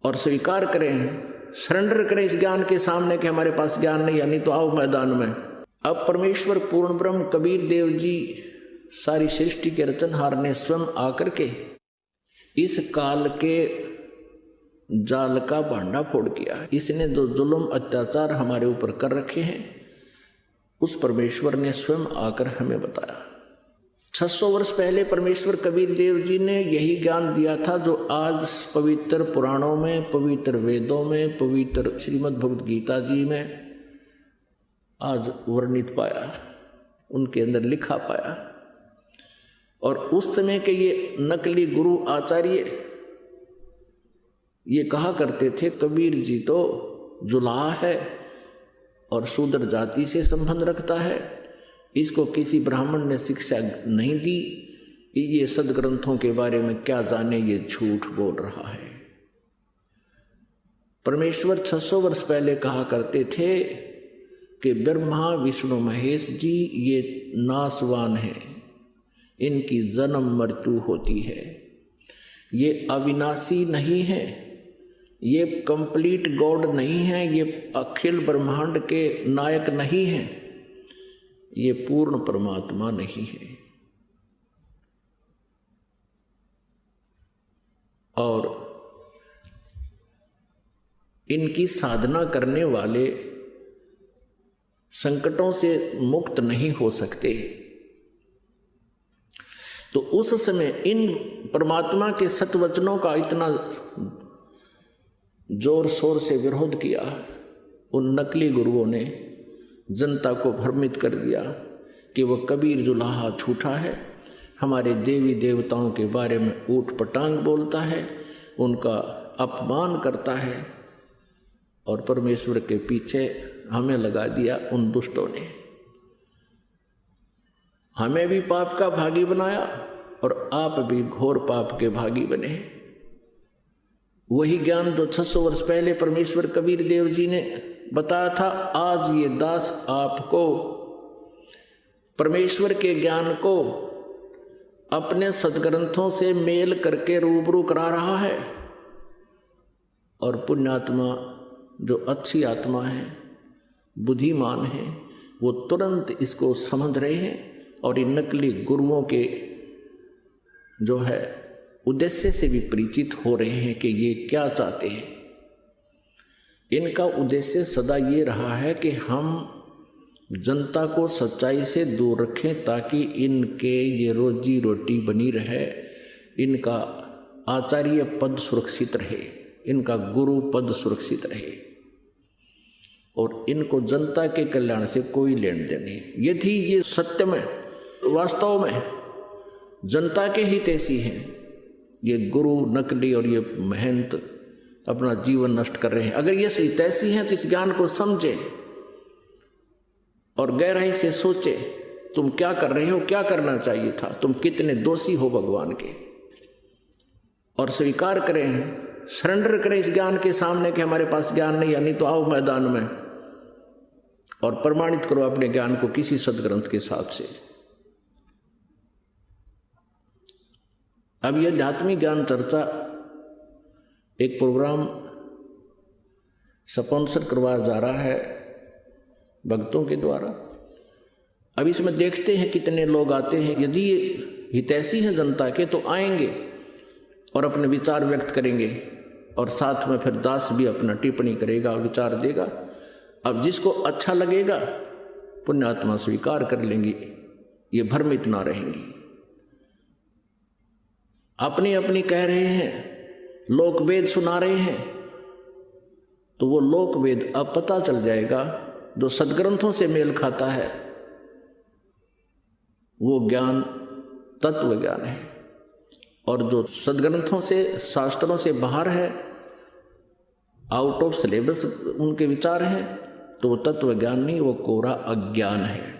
और स्वीकार करें, सरेंडर करें इस ज्ञान के सामने कि हमारे पास ज्ञान नहीं है, नहीं तो आओ मैदान में। अब परमेश्वर पूर्ण ब्रह्म कबीर देव जी सारी सृष्टि के रचनहार ने स्वयं आकर के इस काल के जाल का भांडा फोड़ किया। इसने जो जुल्म अत्याचार हमारे ऊपर कर रखे हैं, उस परमेश्वर ने स्वयं आकर हमें बताया। 600 वर्ष पहले परमेश्वर कबीर देव जी ने यही ज्ञान दिया था जो आज पवित्र पुराणों में, पवित्र वेदों में, पवित्र श्रीमद् भगवद गीता जी में आज वर्णित पाया, उनके अंदर लिखा पाया। और उस समय के ये नकली गुरु आचार्य ये कहा करते थे कबीर जी तो जुलाहा है और शूद्र जाति से संबंध रखता है, इसको किसी ब्राह्मण ने शिक्षा नहीं दी, ये सदग्रंथों के बारे में क्या जाने, ये झूठ बोल रहा है। परमेश्वर 600 वर्ष पहले कहा करते थे कि ब्रह्मा विष्णु महेश जी ये नासवान हैं, इनकी जन्म मृत्यु होती है, ये अविनाशी नहीं है, ये कंप्लीट गॉड नहीं है, ये अखिल ब्रह्मांड के नायक नहीं है, ये पूर्ण परमात्मा नहीं है। और इनकी साधना करने वाले संकटों से मुक्त नहीं हो सकते। तो उस समय इन परमात्मा के सतवचनों का इतना जोर शोर से विरोध किया, उन नकली गुरुओं ने जनता को भ्रमित कर दिया कि वह कबीर जुलाहा झूठा है, हमारे देवी देवताओं के बारे में ऊट पटांग बोलता है, उनका अपमान करता है। और परमेश्वर के पीछे हमें लगा दिया उन दुष्टों ने, हमें भी पाप का भागी बनाया और आप भी घोर पाप के भागी बने। वही ज्ञान जो 600 वर्ष पहले परमेश्वर कबीर देव जी ने बताया था, आज ये दास आपको परमेश्वर के ज्ञान को अपने सदग्रंथों से मेल करके रूबरू करा रहा है। और पुण्यात्मा जो अच्छी आत्मा है, बुद्धिमान है, वो तुरंत इसको समझ रहे हैं और इन नकली गुरुओं के जो है उद्देश्य से भी परिचित हो रहे हैं कि ये क्या चाहते हैं। इनका उद्देश्य सदा ये रहा है कि हम जनता को सच्चाई से दूर रखें ताकि इनके ये रोजी रोटी बनी रहे, इनका आचार्य पद सुरक्षित रहे, इनका गुरु पद सुरक्षित रहे और इनको जनता के कल्याण से कोई लेन देन नहीं। यदि ये सत्य में वास्तव में जनता के हित ऐसी हैं, ये गुरु नकली और ये महंत अपना जीवन नष्ट कर रहे हैं, अगर ये सही तैसी हैं तो इस ज्ञान को समझे और गहराई से सोचे तुम क्या कर रहे हो, क्या करना चाहिए था, तुम कितने दोषी हो भगवान के, और स्वीकार करें, सरेंडर करें इस ज्ञान के सामने कि हमारे पास ज्ञान नहीं है, नहीं तो आओ मैदान में और प्रमाणित करो अपने ज्ञान को किसी सदग्रंथ के साथ से। अब यह आध्यात्मिक ज्ञान चर्चा एक प्रोग्राम स्पॉन्सर करवाया जा रहा है भक्तों के द्वारा। अब इसमें देखते हैं कितने लोग आते हैं। यदि ये हितैषी हैं जनता के तो आएंगे और अपने विचार व्यक्त करेंगे और साथ में फिर दास भी अपना टिप्पणी करेगा, विचार देगा। अब जिसको अच्छा लगेगा पुण्यात्मा स्वीकार कर लेंगी, ये भ्रमित ना रहेंगी। अपनी अपनी कह रहे हैं, लोक वेद सुना रहे हैं, तो वो लोक वेद अब पता चल जाएगा। जो सदग्रंथों से मेल खाता है वो ज्ञान तत्व ज्ञान है, और जो सदग्रंथों से शास्त्रों से बाहर है, आउट ऑफ सिलेबस उनके विचार हैं, तो वो तत्व ज्ञान नहीं, वो कोरा अज्ञान है।